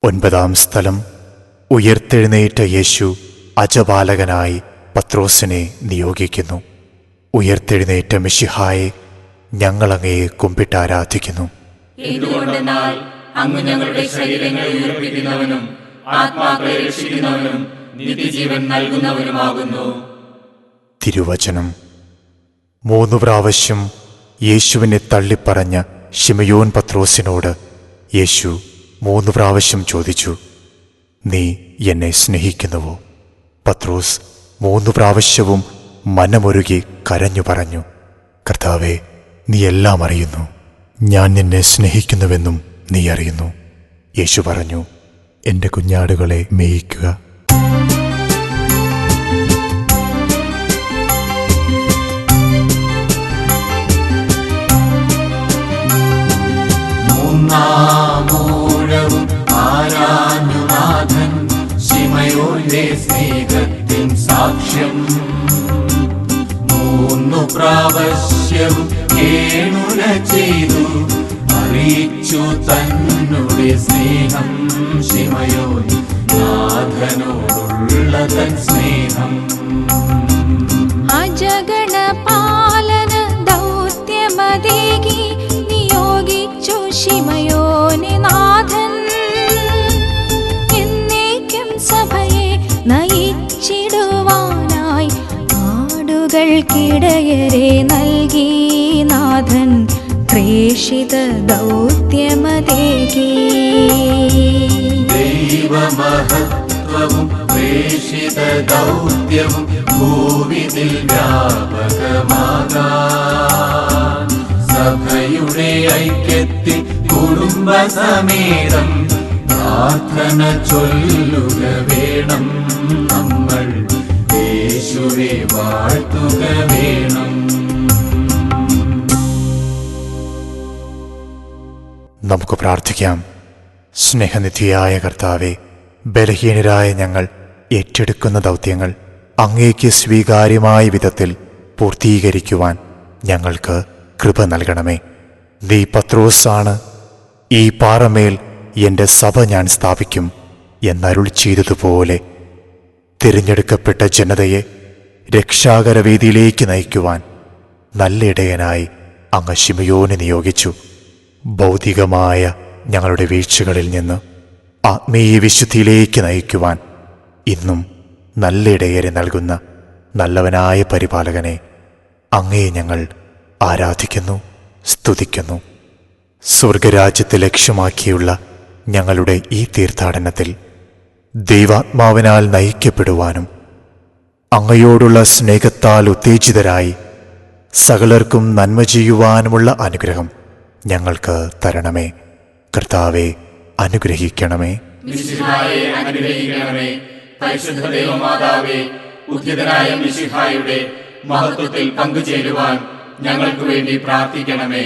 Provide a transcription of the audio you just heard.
ഒൻപതാം സ്ഥലം. ഉയർത്തെഴുന്നേറ്റ യേശു അജപാലകനായി പത്രോസിനെ നിയോഗിക്കുന്നു. ഉയർത്തെഴുന്നേറ്റ മിശിഹായെ, ഞങ്ങളങ്ങയെ കുമ്പിട്ടാരാധിക്കുന്നു. എന്തുകൊണ്ടെന്നാൽ അങ്ങ് ഞങ്ങളുടെ ശരീരങ്ങളെ ഉയർപ്പിക്കുന്നവനും ആത്മാക്കളെ രക്ഷിക്കുന്നവനും നിത്യജീവൻ നൽകുന്നവനുമാകുന്നു. തിരുവചനം. 3 പ്രാവശ്യം യേശുവിനെ തള്ളിപ്പറഞ്ഞ ശിമയോൻ പത്രോസിനോട് യേശു 3 പ്രാവശ്യം ചോദിച്ചു, നീ എന്നെ സ്നേഹിക്കുന്നുവോ? പത്രോസ് 3 പ്രാവശ്യവും മനമൊരുകി കരഞ്ഞു പറഞ്ഞു, കർത്താവേ, നീ എല്ലാം അറിയുന്നു, ഞാൻ നിന്നെ സ്നേഹിക്കുന്നുവെന്നും നീ അറിയുന്നു. യേശു പറഞ്ഞു, എൻ്റെ കുഞ്ഞാടുകളെ മേയിക്കുക. മൂന്നാമൂഴവും ആരാഞ്ഞുനാഥൻ ശിമയോന്റെ സ്നേഹത്തിൻ സാക്ഷ്യം. 3 പ്രാവശ്യവും കേണുല ചെയ്തു അറിയിച്ചു തന്നുടെ സ്നേഹം. ശിമയോൻ നാഥനോടുള്ള തൻ സ്നേഹം. അജഗണ പാലന ദൗത്യമതേകി നിയോഗിച്ചു ശിമയോനെ നാഥൻ. എന്നേക്കും സഭയെ നയിച്ചിടുവാനായി ആടുകൾക്കിടയരെ നൽകി നാഥൻ പ്രേഷിത ദൗത്യമതേകി. ദൈവമഹത്വവും പ്രേഷിത ദൗത്യവും ഭൂവിതിൽ വ്യാപകമാകാൻ സഭയുടെ ഐക്യത്തിൽ കുടുംബസമേതം പ്രാർത്ഥന ചൊല്ലുക വേണം. നമ്മൾ യേശുവെ വാഴ്ത്തുക വേണം. നമുക്ക് പ്രാർത്ഥിക്കാം. സ്നേഹനിധിയായ കർത്താവെ, ബലഹീനരായ ഞങ്ങൾ ഏറ്റെടുക്കുന്ന ദൗത്യങ്ങൾ അങ്ങേക്ക് സ്വീകാര്യമായ വിധത്തിൽ പൂർത്തീകരിക്കുവാൻ ഞങ്ങൾക്ക് കൃപ നൽകണമേ. നീ പത്രോസാണ്, ഈ പാറമേൽ എൻ്റെ സഭ ഞാൻ സ്ഥാപിക്കും എന്നരുൾ ചെയ്തതുപോലെ തിരഞ്ഞെടുക്കപ്പെട്ട ജനതയെ രക്ഷാകരവേദിയിലേക്ക് നയിക്കുവാൻ നല്ല ഇടയനായി അങ്ങ് ശിമയോനെ നിയോഗിച്ചു. ഭൗതികമായ ഞങ്ങളുടെ വീഴ്ചകളിൽ നിന്ന് ആത്മീയ വിശുദ്ധിയിലേക്ക് നയിക്കുവാൻ ഇന്നും നല്ല ഇടയരെ നൽകുന്ന നല്ലവനായ പരിപാലകനെ അങ്ങയെ ഞങ്ങൾ ആരാധിക്കുന്നു, സ്തുതിക്കുന്നു. സ്വർഗരാജ്യത്തെ ലക്ഷ്യമാക്കിയുള്ള ഞങ്ങളുടെ ഈ തീർത്ഥാടനത്തിൽ ദൈവാത്മാവിനാൽ നയിക്കപ്പെടുവാനും അങ്ങയോടുള്ള സ്നേഹത്താൽ ഉത്തേജിതരായി സകലർക്കും നന്മ ചെയ്യുവാനുമുള്ള അനുഗ്രഹം ഞങ്ങൾക്ക് തരണമേ. കർത്താവെ, അനുഗ്രഹിക്കണമേ. മിശിഹായെ അനുഗ്രഹിക്കണമേ. പരിശുദ്ധ ദൈവമാതാവേ, ഉദ്ധിതനായ മിശിഹായുടെ മഹത്വത്തിൽ പങ്കുചേരുവാൻ ഞങ്ങൾക്ക് വേണ്ടി പ്രാർത്ഥിക്കണമേ.